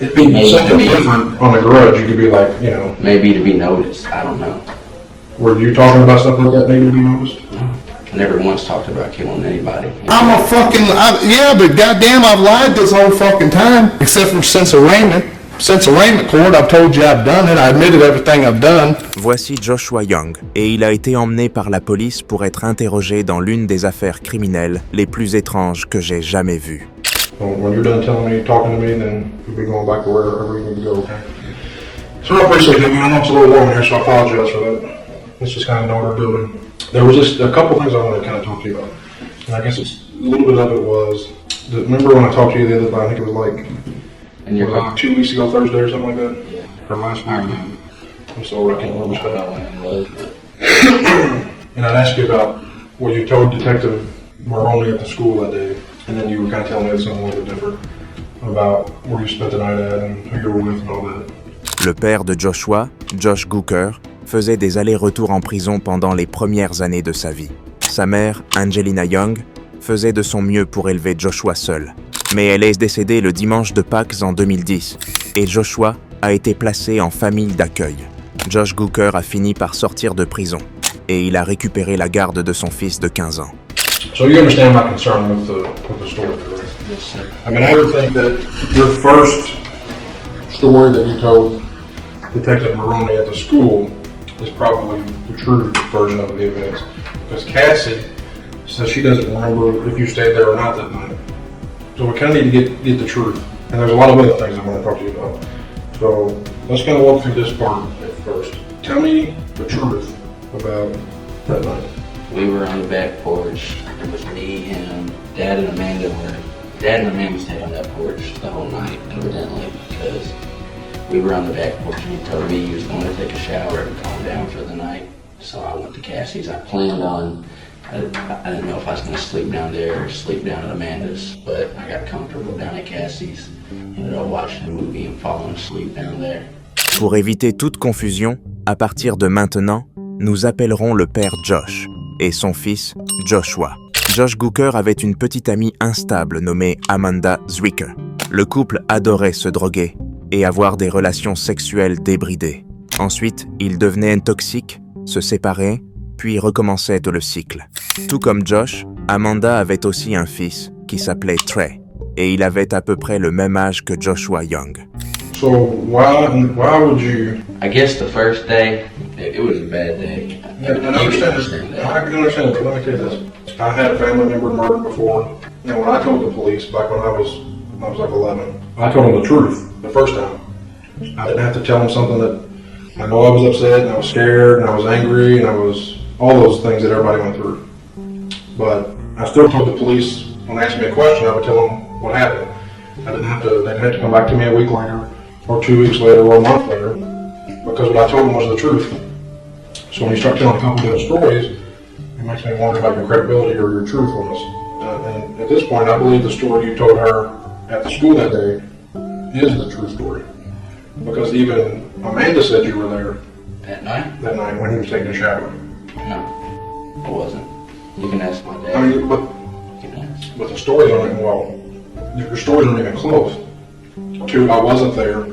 It'd be something different on the grudge. You could be like, you know. Maybe to be noticed. I don't know. Were you talking about stuff like that needed to be noticed? I never once talked about killing anybody. Yeah, but goddamn, I've lied this whole fucking time. Except for since arraignment. Since arraignment court, I've told you I've done it. I admitted everything I've done. Voici Joshua Young, et il a été emmené par la police pour être interrogé dans l'une des affaires criminelles les plus étranges que j'ai jamais vues. So when you're done talking to me, then we'll be going back to wherever you need to go, okay? So I appreciate it, man. I know it's a little long here, so I apologize for that. Let's just kind of know what we're doing. There was just a couple things I wanted to kind of talk to you about. And I guess a little bit of it was, remember when I talked to you the other time, I think it was like, And you're like 2 weeks ago, Thursday or something like that? Yeah. Or last week? I'm sorry, I can't remember stuff. And And I'd ask you about what you told Detective Maroney at the school that day, and then you were kind of telling me something a little bit different about where you spent the night at and who you were with and all that. Le père de Joshua, Josh Gooker, faisait des allers-retours en prison pendant les premières années de sa vie. Sa mère, Angelina Young, faisait de son mieux pour élever Joshua seul. Mais elle est décédée le dimanche de Pâques en 2010, et Joshua a été placé en famille d'accueil. Josh Gooker a fini par sortir de prison, et il a récupéré la garde de son fils de 15 ans. So you understand my concern with the story, correct? yes, sir. I mean, I would think that your first story that you told Detective Maroney at the school is probably the true version of the events. Because Cassie says she doesn't remember if you stayed there or not that night. So we kind of need to get the truth. And there's a lot of other things I want to talk to you about. So let's kind of walk through this part at first. Tell me the truth about that night. We were on the back porch. It was me, him, Dad, and Amanda were. Dad and Amanda stayed on that porch the whole night, evidently, because we were on the back porch and he told me he was going to take a shower and calm down for the night. So I went to Cassie's. I planned on, I didn't know if I was going to sleep down there or sleep down at Amanda's, but I got comfortable down at Cassie's. Ended up watching a movie and falling asleep down there. Pour éviter toute confusion, à partir de maintenant, nous appellerons le père Josh et son fils Joshua. Josh Gooker avait une petite amie instable nommée Amanda Zwicker. Le couple adorait se droguer et avoir des relations sexuelles débridées. Ensuite, ils devenaient toxiques, se séparaient, puis recommençaient le cycle. Tout comme Josh, Amanda avait aussi un fils qui s'appelait Trey, et il avait à peu près le même âge que Joshua Young. So why would you? I guess the first day, it was a bad day. I can understand this. I can understand this. Let me tell you this. I had a family member murdered before. And when I told the police back when I was like 11, I told them the truth the first time. I didn't have to tell them something that I know I was upset and I was scared and I was angry and I was all those things that everybody went through. But I still told the police when they asked me a question, I would tell them what happened. I didn't have to. They didn't have to come back to me a week later, or 2 weeks later, or a month later, because what I told them was the truth. So when you start telling a couple different stories, it makes me wonder about your credibility or your truthfulness. And at this point, I believe the story you told her at the school that day is the true story. Because even Amanda said you were there That night? that night when he was taking a shower. No, I wasn't. You can ask my dad. I mean, but You can ask. the stories aren't even, well, your stories aren't even close. To, I wasn't there.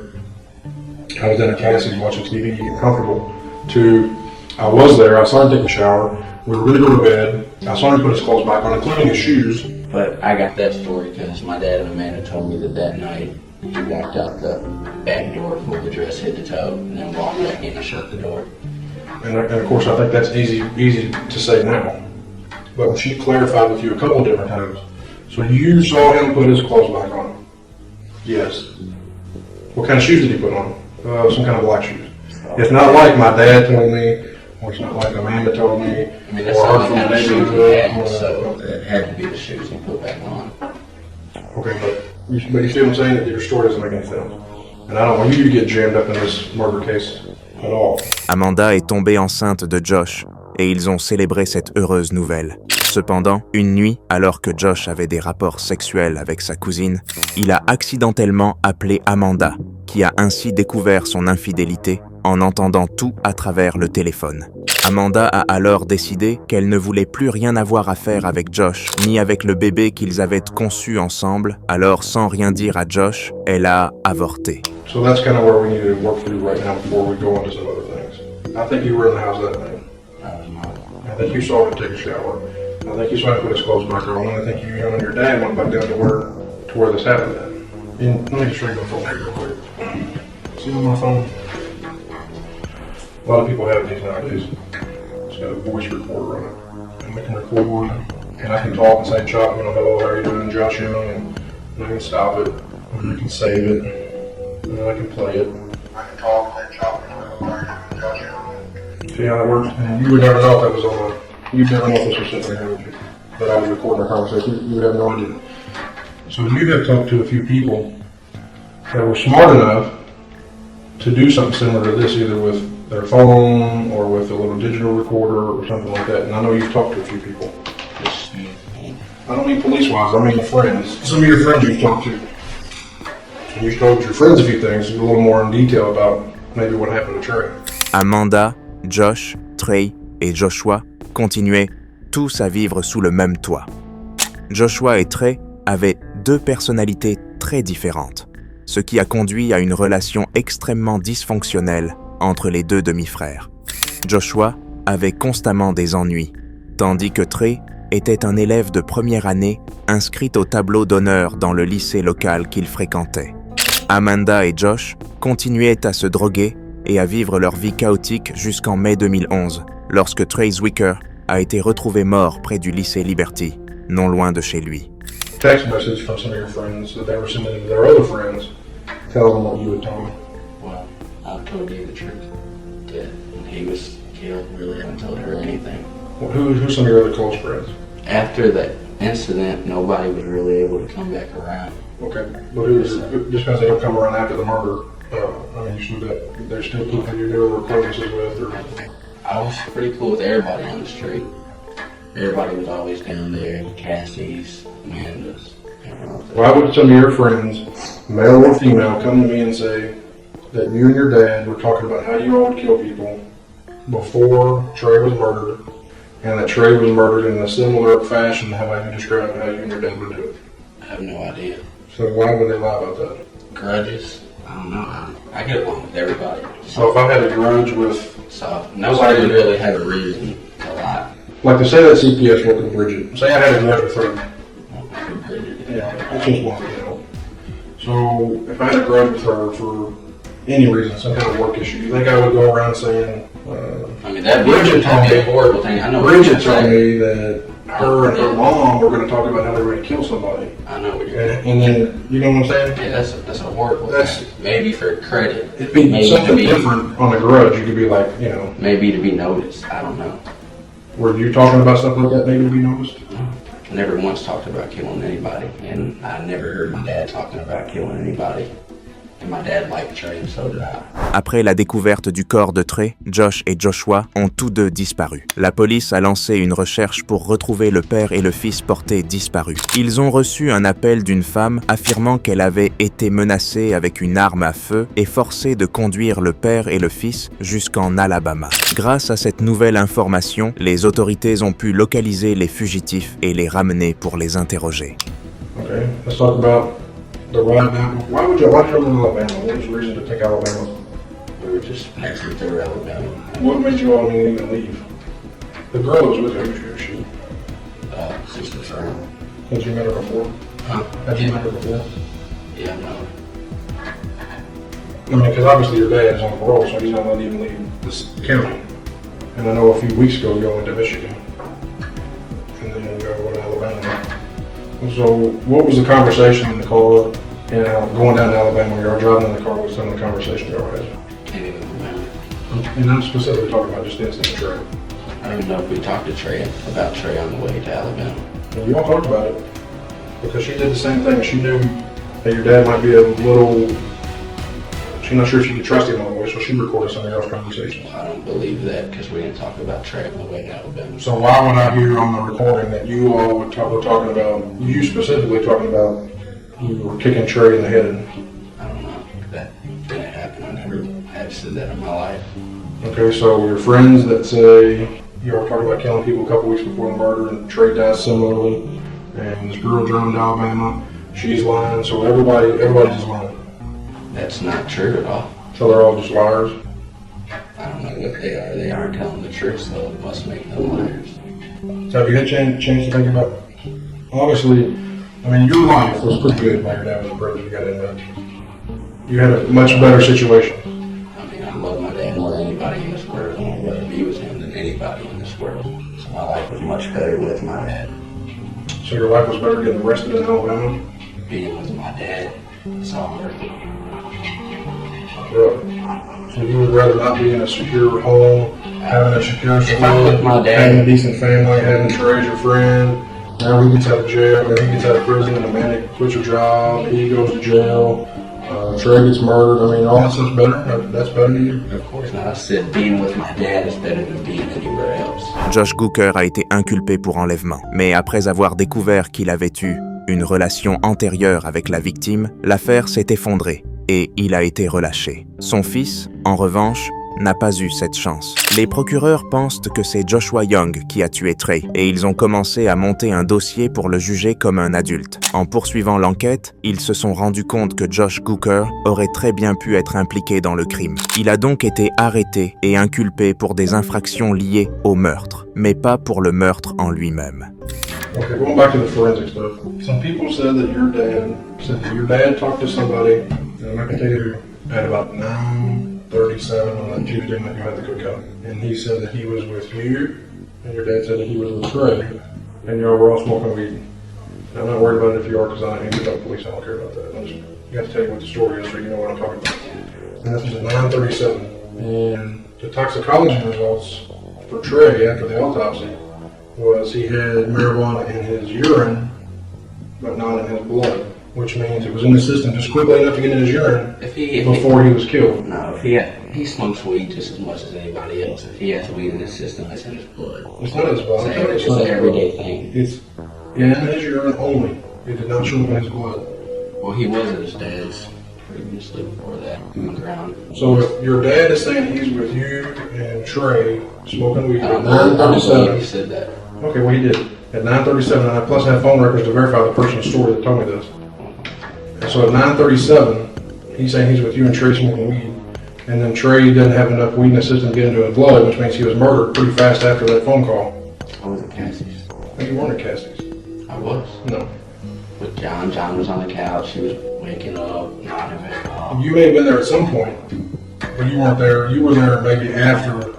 I was in a Cassie's watching TV, getting comfortable. To, I was there, I saw him take a shower. We were gonna go to bed. I saw him put his clothes back on, including his shoes. But I got that story because my dad and Amanda told me that night he walked out the back door full of dress head to toe and then walked back in and shut the door. And of course, I think that's easy to say now. But she clarified with you a couple of different times. So you saw him put his clothes back on? Yes. What kind of shoes did he put on? Some kind of black shoes. It's not like my dad told me, or it's not like Amanda told me, I mean, that's or the her only from kind the of shoes he neighborhood. had, so it had to be the shoes he put back on. Okay, but you see what I'm saying? That your story doesn't make any sense. And I don't want you to get jammed up in this murder case at all. Amanda est tombée enceinte de Josh et ils ont célébré cette heureuse nouvelle. Cependant, une nuit, alors que Josh avait des rapports sexuels avec sa cousine, il a accidentellement appelé Amanda, qui a ainsi découvert son infidélité en entendant tout à travers le téléphone. Amanda a alors décidé qu'elle ne voulait plus rien avoir à faire avec Josh, ni avec le bébé qu'ils avaient conçu ensemble, alors sans rien dire à Josh, elle a avorté. So that's kind of where we need to work through right now before we go into some other things. I think you were in the house that night. I think you saw him take a shower. I think you saw him put his clothes back on. And I think you and your dad went back down to where this happened at. And let me just read my phone here real quick. See on my phone? A lot of people have these nowadays. It's got a voice recorder on it. And they can record, and I can talk and say, Chuck, hello, how are you doing, Josh, and I can stop it, and I can save it, and then I can play it. I can talk and say, Chuck, hello, how are you doing, Josh, see how that works? And you would never know if that was on you'd never know if this was sitting there, would you? But I was recording our conversation, you would have no idea. So you have talked to a few people that were smart enough to do something similar to this, either with their phone or with a little digital recorder or something like that. And I know you've talked to a few people. I don't mean police-wise, I mean friends. Some of your friends you've talked to. And you've told your friends a few things, a little more in detail about maybe what happened to Trey. Amanda, Josh, Trey et Joshua continuaient tous à vivre sous le même toit. Joshua et Trey avaient deux personnalités très différentes, ce qui a conduit à une relation extrêmement dysfonctionnelle entre les deux demi-frères. Joshua avait constamment des ennuis, tandis que Trey était un élève de première année inscrit au tableau d'honneur dans le lycée local qu'il fréquentait. Amanda et Josh continuaient à se droguer et à vivre leur vie chaotique jusqu'en mai 2011, lorsque Trey Zwicker a été retrouvé mort près du lycée Liberty, non loin de chez lui. Text message from some of your friends that they were sending to their other friends, telling them what you had told me. Well, I told you the truth. That he was killed, really haven't told her anything. Well, who's some of your other close friends? After that incident, nobody was really able to come back around. Okay, but just because they don't come around after the murder, you said that they're still people you knew or acquaintances with, or? I was pretty cool with everybody on the street. Everybody was always down there, Cassie's, Amanda's. Why would some of your friends, male or female, come to me and say that you and your dad were talking about how you all would kill people before Trey was murdered, and that Trey was murdered in a similar fashion to how you described how you and your dad would do it? I have no idea. So why would they lie about that? Grudges? I don't know. I get along with everybody. So if I had a grudge with... So nobody would really have a reason to lie. Like to say that CPS worked with Bridget. Say I had a grudge with her. Bridget. Yeah, that's just one, So if I had a grudge with her for any reason, some kind of work issue, you think I would go around saying, that'd be a horrible thing. I know. Bridget told me that her and her mom were going to talk about how they were going to kill somebody. I know what you're saying. And then, you know what I'm saying? Yeah, that's a horrible thing. Maybe for credit. It'd be something different on a grudge. You could be like, Maybe to be noticed. I don't know. Were you talking about stuff like that maybe to be noticed? I never once talked about killing anybody, and I never heard my dad talking about killing anybody. And my dad liked Trey, and so did I. Après la découverte du corps de Trey, Josh et Joshua ont tous deux disparu. La police a lancé une recherche pour retrouver le père et le fils portés disparus. Ils ont reçu un appel d'une femme affirmant qu'elle avait été menacée avec une arme à feu et forcée de conduire le père et le fils jusqu'en Alabama. Grâce à cette nouvelle information, les autorités ont pu localiser les fugitifs et les ramener pour les interroger. Okay, let's talk about the ride down. Why did you live in Alabama? What was the reason to pick Alabama? We were just passing through Alabama. What made you all even leave? The girl that was with her, who's your shoe? Sister friend. Had you met her before? Huh? Had you met her before? Yeah, no. Because obviously your dad is on parole, so he's not allowed to even leave this county. And I know a few weeks ago y'all went to Michigan. And then y'all go to Alabama. So what was the conversation in the car going down to Alabama? You were driving in the car, what's some of the conversation y'all had? Can't even remember. And I'm specifically talking about just the incident of Trey. I don't even know if we talked to Trey about Trey on the way to Alabama. Well, you all talked about it. Because she did the same thing. She knew that your dad might be a little... She's not sure if she could trust him all the way, so she recorded some of y'all's conversations. I don't believe that because we didn't talk about Trey on the way to Alabama. So why would I hear on the recording that you all were talking about, you specifically talking about, you were kicking Trey in the head? I don't know. That didn't happen. I never have said that in my life. Okay, so your friends that say you were talking about killing people a couple weeks before the murder, and Trey died similarly, and this girl Drame in Alabama, she's lying, so everybody's just lying. That's not true at all. So they're all just liars. I don't know what they are. They aren't telling the truth, so it must make them liars. So have you had a chance to think about, obviously, I mean, your life was pretty good while your dad was in prison. You got into it. You had a much better situation. I mean, I love my dad more than anybody in this world. I'd rather be with him than anybody in this world. So my life was much better with my dad. So your life was better getting arrested in Alabama? Being with my dad, it's all hurt. Really? So you would rather not be in a secure home, having a secure If I'm with my school, dad- having a decent family, having Trey as your friend, now he gets out of jail, then he gets out of prison, and the man quits your job, he goes to jail, Trey gets murdered. I mean, all that stuff's better? That's better to you? Of course not. I said being with my dad is better than being anywhere else. Josh Gooker a été inculpé pour enlèvement, mais après avoir découvert qu'il avait eu une relation antérieure avec la victime, l'affaire s'est effondrée et il a été relâché. Son fils, en revanche, n'a pas eu cette chance. Les procureurs pensent que c'est Joshua Young qui a tué Trey et ils ont commencé à monter un dossier pour le juger comme un adulte. En poursuivant l'enquête, ils se sont rendus compte que Josh Gooker aurait très bien pu être impliqué dans le crime. Il a donc été arrêté et inculpé pour des infractions liées au meurtre, mais pas pour le meurtre en lui-même. Okay, going back to the forensic stuff. Some people said that your dad talked to somebody, and I'm not going to tell you who, at about 9:37 on that Tuesday night you had the cookout. And he said that he was with you, and your dad said that he was with Trey, and y'all were all smoking weed. And I'm not worried about it if you are, because I ain't the police, I don't care about that. You have to tell you what the story is so you know what I'm talking about. And this was at 9:37. And the toxicology results for Trey after the autopsy was he had marijuana in his urine, but not in his blood, which means it was in the system just quickly enough to get in his urine before he was killed. No, he smokes weed just as much as anybody else. If he has weed in his system, it's in his blood. It's not his blood. It's an everyday thing. It's in his urine only. It did not show up in his blood. Well, he was at his dad's previously before that on the ground. So if your dad is saying he's with you and Trey smoking weed I at don't know if 9:37. he said that. Okay, well he did. At 9:37, and I plus have phone records to verify the person's story that told me this. And so at 9:37, he's saying he's with you and Trey smoking weed. And then Trey didn't have enough weed in his system to get into his blood, which means he was murdered pretty fast after that phone call. I was at Cassie's. No, you weren't at Cassie's. I was. No. With John. John was on the couch. He was waking up, nodding back off. You may have been there at some point, but you weren't there. You were there maybe after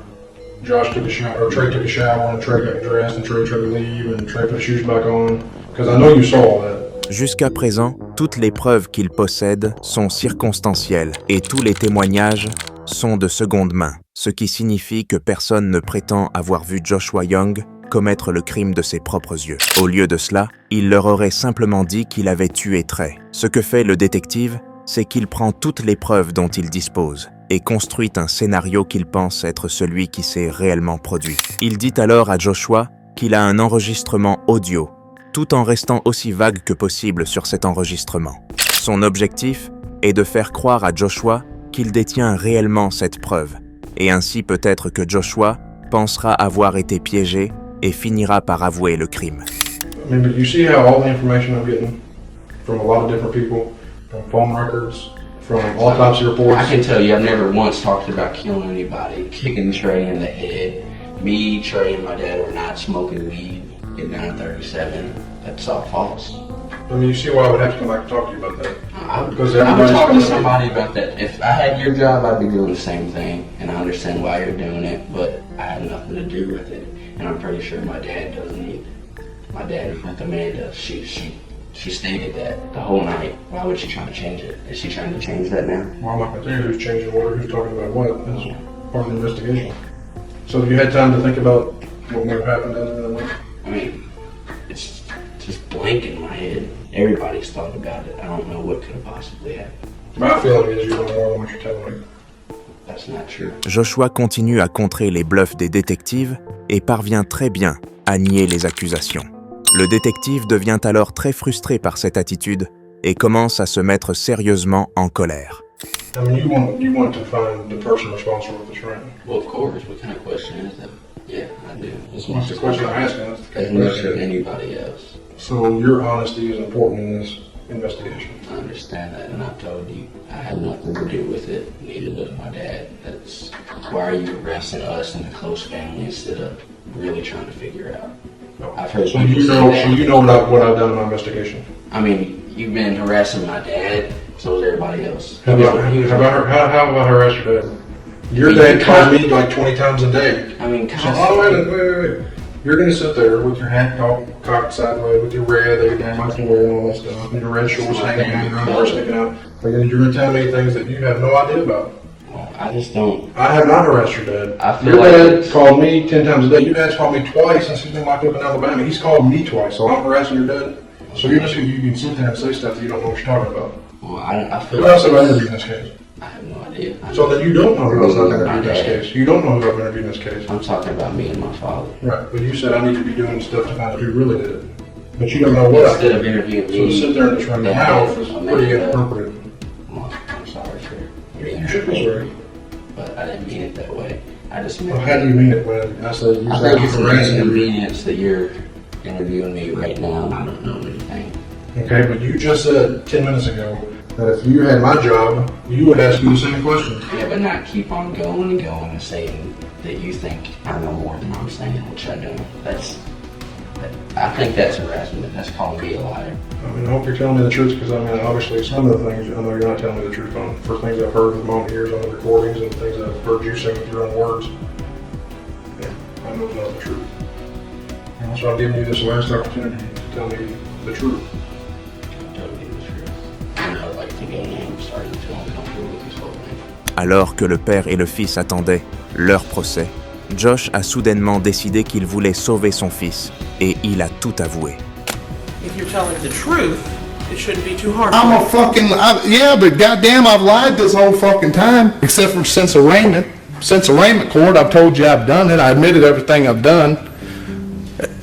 Josh took a shower, or Trey took a shower, and Trey got dressed, and Trey tried to leave, and Trey put his shoes back on. Because I know you saw all that. Jusqu'à présent, toutes les preuves qu'il possède sont circonstancielles et tous les témoignages sont de seconde main, ce qui signifie que personne ne prétend avoir vu Joshua Young commettre le crime de ses propres yeux. Au lieu de cela, il leur aurait simplement dit qu'il avait tué Trey. Ce que fait le détective, c'est qu'il prend toutes les preuves dont il dispose et construit un scénario qu'il pense être celui qui s'est réellement produit. Il dit alors à Joshua qu'il a un enregistrement audio, tout en restant aussi vague que possible sur cet enregistrement. Son objectif est de faire croire à Joshua qu'il détient réellement cette preuve, et ainsi peut-être que Joshua pensera avoir été piégé et finira par avouer le crime. I mean, but you see how all the information I'm getting from a lot of different people, from phone records, from autopsy reports. I can tell you, I've never once talked about killing anybody, kicking Trey in the head. Me, Trey, and my dad were not smoking weed at 9:37. That's all false. I mean, you see why I would have to come back and talk to you about that. I Because would everybody's talk to coming to somebody about that. If I had your job, I'd be doing the same thing, and I understand why you're doing it, but I had nothing to do with it, and I'm pretty sure my dad doesn't either. My dad with Amanda, she stated that the whole night. Why would she try to change it? Is she trying to change that now? Well, I'm not going to tell you who's changing the order, who's talking about what. That's part of the investigation. So have you had time to think about what might have happened other than that? I mean, it's just blank in my head. Everybody's thought about it. I don't know what could have possibly happened. My feeling is you know more than what you're telling me. That's not true. Joshua continue à contrer les bluffs des détectives et parvient très bien à nier les accusations. Le détective devient alors très frustré par cette attitude et commence à se mettre sérieusement en colère. I mean, you want to find the person responsible for the shooting. Well, of course. What kind of question is that? Yeah, I do. That's the question I'm asking. That's the As much as anybody else. So your honesty is important in this investigation. I understand that, and I've told you I had nothing to do with it. Neither does my dad. That's why are you arresting us in a close family instead of really trying to figure out? I've heard So you know what I've done in my investigation. I mean, you've been harassing my dad, so is everybody else. How about I harass your dad? Your dad called me like 20 times a day. I mean, So, wait. You're going to sit there with your hat cocked sideways, with your red that you're not wearing, all that stuff, and your red shorts hanging out, your underwear sticking out. And you're going to tell me things that you have no idea about. Well, I just don't. I have not harassed your dad. I feel Your like dad called me 10 times a day. Your dad's called me twice since he's been locked up in Alabama. He's called me twice, so I'm harassing your dad. So you can sit there and say stuff that you don't know what you're talking about. Well, I feel Who else have I interviewed in this case? I have no idea. So then you don't know who else I've interviewed in this case. You don't know who I've interviewed in this case. I'm talking about me and my father. Right, but you said I need to be doing stuff to find out who really did it. But you don't know what I Instead did. of interviewing So me, to sit there and just run your mouth is pretty inappropriate. Well, I'm sorry, sir. You should be sorry. But I didn't mean it that way. I just Well, meant. how do you mean it when I said you I said think it's you an harassing me? inconvenience that you're interviewing me right now and I don't know anything. Okay, but you just said 10 minutes ago that if you had my job, you would ask me the same question. Yeah, but not keep on going and going and saying that you think I know more than I'm saying, which I don't. I think that's harassment. That's calling me a liar. I mean, I hope you're telling me the truth, because I mean, obviously some of the things I know you're not telling me the truth on. For things I've heard with my own ears on the recordings and things I've heard you say with your own words. Yeah, I know it's not the truth. And so I'm giving you this last opportunity to tell me the truth. I'm telling you the truth. And I'd like to go now. I'm starting to feel uncomfortable with this whole thing. Alors que le père et le fils attendaient leur procès, Josh a soudainement décidé qu'il voulait sauver son fils et il a tout avoué. If you're telling the truth, it shouldn't be too hard. Yeah, but goddamn, I've lied this whole fucking time. Except for since arraignment. Since arraignment court, I've told you I've done it. I admitted everything I've done.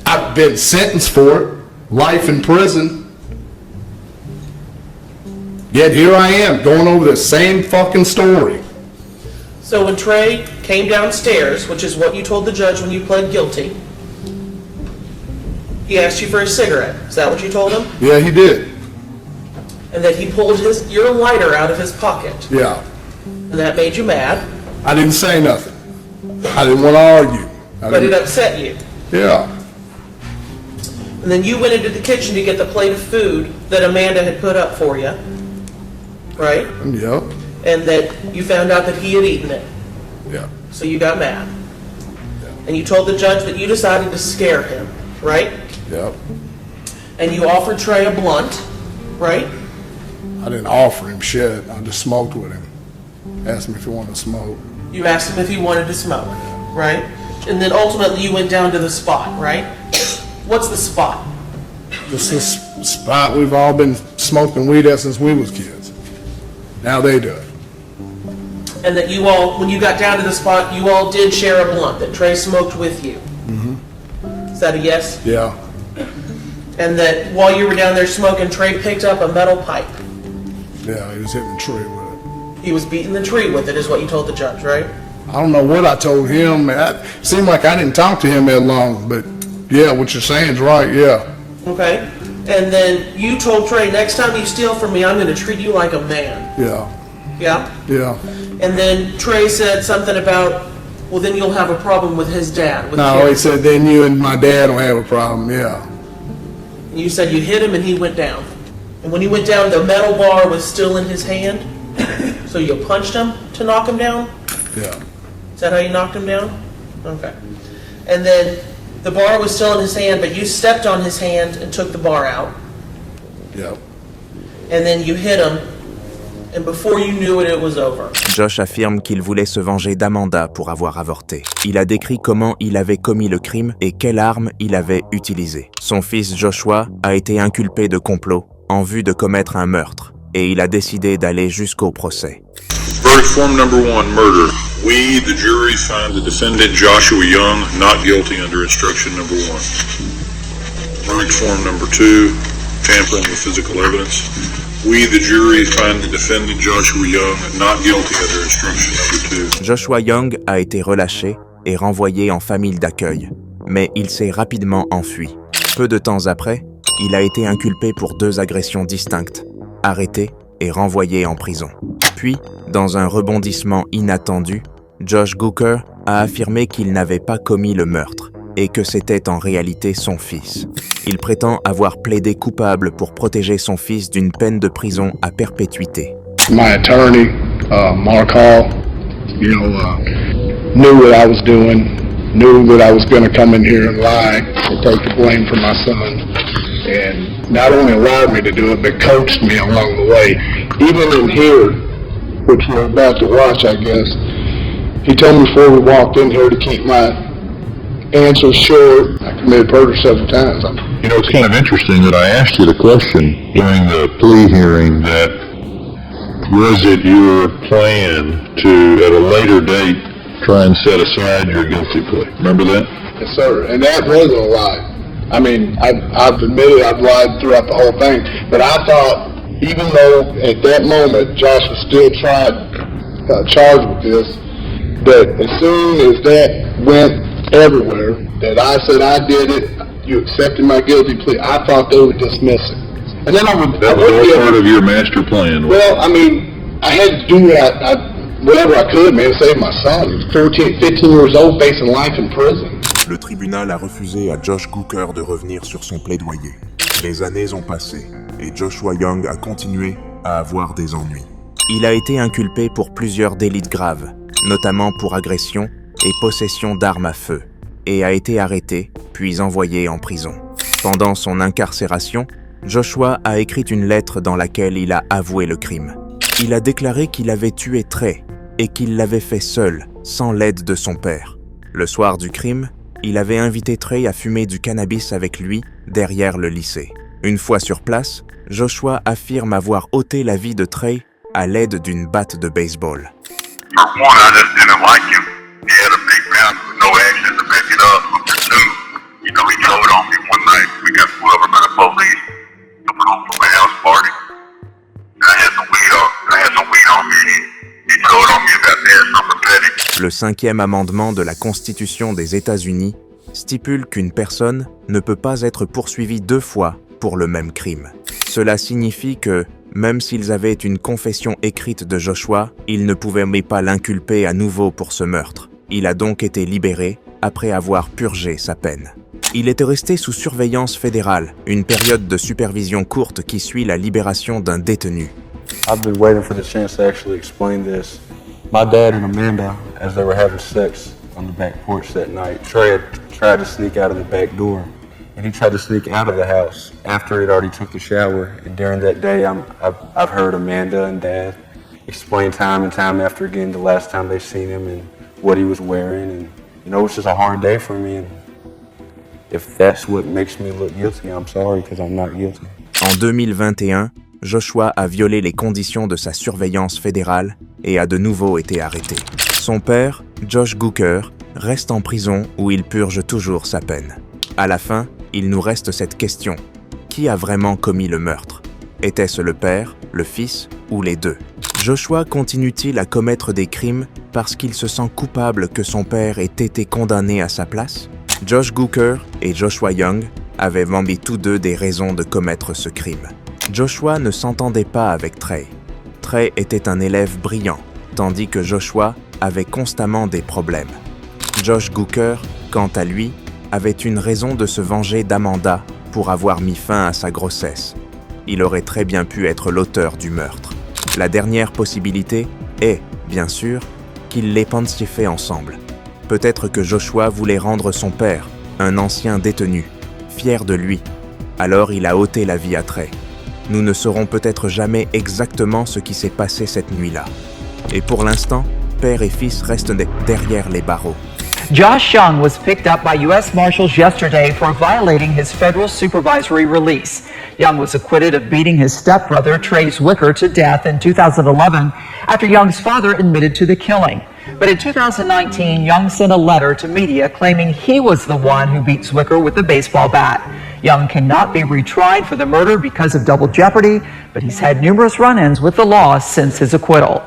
I've been sentenced for it. Life in prison. Yet here I am, going over the same fucking story. So when Trey came downstairs, which is what you told the judge when you pled guilty, he asked you for a cigarette. Is that what you told him? Yeah, he did. And that he pulled your lighter out of his pocket. Yeah. And that made you mad, I didn't say nothing. I didn't want to argue. but it upset you. Yeah. And then you went into the kitchen to get the plate of food that Amanda had put up for you, right? Yep. And that you found out that he had eaten it. Yeah. So you got mad. And you told the judge that you decided to scare him, right? Yep. And you offered Trey a blunt, right? I didn't offer him shit. I just smoked with him. Asked him if he wanted to smoke. You asked him if he wanted to smoke, right? And then ultimately you went down to the spot, right? What's the spot? This is a spot we've all been smoking weed at since we was kids. Now they do it. And that you all, when you got down to the spot, you all did share a blunt that Trey smoked with you. Is that a yes? Yeah. And that while you were down there smoking, Trey picked up a metal pipe. Yeah, he was hitting the tree with it. He was beating the tree with it, is what you told the judge, right? I don't know what I told him. It seemed like I didn't talk to him that long, but yeah, what you're saying is right, yeah. Okay. And then you told Trey, next time you steal from me, I'm going to treat you like a man. Yeah. Yeah? Yeah. And then Trey said something about, well, then you'll have a problem with his dad. With No, Karen. he said then you and my dad will have a problem, yeah. And you said you hit him and he went down. And when he went down, the metal bar was still in his hand. So you punched him to knock him down? Yeah. Is that how you knocked him down? Okay. And then the bar was still in his hand, but you stepped on his hand and took the bar out. Yep. And then you hit him, and before you knew it, it was over. Josh affirme qu'il voulait se venger d'Amanda pour avoir avorté. Il a décrit comment il avait commis le crime et quelle arme il avait utilisée. Son fils Joshua a été inculpé de complot en vue de commettre un meurtre et il a décidé d'aller jusqu'au procès. Verdict form number 1, murder. We, the jury, find the defendant Joshua Young not guilty under instruction number 1. Verdict form number 2, tampering with physical evidence. We, the jury, find the defendant Joshua Young not guilty under instruction number 2. Joshua Young a été relâché et renvoyé en famille d'accueil, mais il s'est rapidement enfui. Peu de temps après, il a été inculpé pour 2 agressions distinctes, arrêté et renvoyé en prison. Puis, dans un rebondissement inattendu, Josh Gooker a affirmé qu'il n'avait pas commis le meurtre et que c'était en réalité son fils. Il prétend avoir plaidé coupable pour protéger son fils d'une peine de prison à perpétuité. My attorney, Mark Hall, knew what I was doing, knew that I was going to come in here and lie and take the blame for my son, and not only allowed me to do it, but coached me along the way. Even in here, which we're about to watch, I guess, he told me before we walked in here to keep my answers short. I committed murder several times. You know, it's kind of interesting that I asked you the question during the plea hearing that was it your plan to, at a later date, try and set aside your guilty plea? Remember that? Yes, sir. And that wasn't a lie. I mean, I've admitted I've lied throughout the whole thing. But I thought, even though at that moment Josh was still charged with this, that as soon as that went everywhere, that I said I did it, you accepted my guilty plea, I thought they would dismiss it. And then I would... That was all part of your master plan. Well, I mean, I had to do whatever I could, man, to save my son. He was 15 years old, facing life in prison. Le tribunal a refusé à Josh Gooker de revenir sur son plaidoyer. Les années ont passé et Joshua Young a continué à avoir des ennuis. Il a été inculpé pour plusieurs délits graves, notamment pour agression et possession d'armes à feu, et a été arrêté, puis envoyé en prison. Pendant son incarcération, Joshua a écrit une lettre dans laquelle il a avoué le crime. Il a déclaré qu'il avait tué Trey et qu'il l'avait fait seul, sans l'aide de son père. Le soir du crime, il avait invité Trey à fumer du cannabis avec lui derrière le lycée. Une fois sur place, Joshua affirme avoir ôté la vie de Trey à l'aide d'une batte de baseball. For one, I just didn't like him. He had a big mouth with no action to back it up. For two, he told on me one night. We got pulled over by the police. Coming home from a house party. I had some weed on me. He told on me about that, something petty. Le 5e amendement de la Constitution des États-Unis stipule qu'une personne ne peut pas être poursuivie 2 fois pour le même crime. Cela signifie que, même s'ils avaient une confession écrite de Joshua, ils ne pouvaient pas l'inculper à nouveau pour ce meurtre. Il a donc été libéré après avoir purgé sa peine. Il était resté sous surveillance fédérale, une période de supervision courte qui suit la libération d'un détenu. I've been waiting for the chance to actually explain this. My dad and Amanda, as they were having sex on the back porch that night, Trey had tried to sneak out of the back door. And he tried to sneak out of the house after he'd already took the shower. And during that day, I've heard Amanda and Dad explain time and time after again the last time they've seen him and what he was wearing. And, you know, it's just a hard day for me. And if that's what makes me look guilty, I'm sorry, because I'm not guilty. En 2021, Joshua a violé les conditions de sa surveillance fédérale et a de nouveau été arrêté. Son père, Josh Gooker, reste en prison où il purge toujours sa peine. À la fin, il nous reste cette question. Qui a vraiment commis le meurtre? Était-ce le père, le fils ou les deux? Joshua continue-t-il à commettre des crimes parce qu'il se sent coupable que son père ait été condamné à sa place? Josh Gooker et Joshua Young avaient vendu tous deux des raisons de commettre ce crime. Joshua ne s'entendait pas avec Trey. Trey était un élève brillant, tandis que Joshua avait constamment des problèmes. Josh Gooker, quant à lui, avait une raison de se venger d'Amanda pour avoir mis fin à sa grossesse. Il aurait très bien pu être l'auteur du meurtre. La dernière possibilité est, bien sûr, qu'ils l'aient pontifié ensemble. Peut-être que Joshua voulait rendre son père, un ancien détenu, fier de lui. Alors il a ôté la vie à Trey. Nous ne saurons peut-être jamais exactement ce qui s'est passé cette nuit-là. Et pour l'instant, père et fils restent derrière les barreaux. Josh Young was picked up by U.S. Marshals yesterday for violating his federal supervisory release. Young was acquitted of beating his stepbrother, Trey Zwicker, to death in 2011 after Young's father admitted to the killing. But in 2019, Young sent a letter to media claiming he was the one who beat Zwicker with the baseball bat. Young cannot be retried for the murder because of double jeopardy, but he's had numerous run-ins with the law since his acquittal.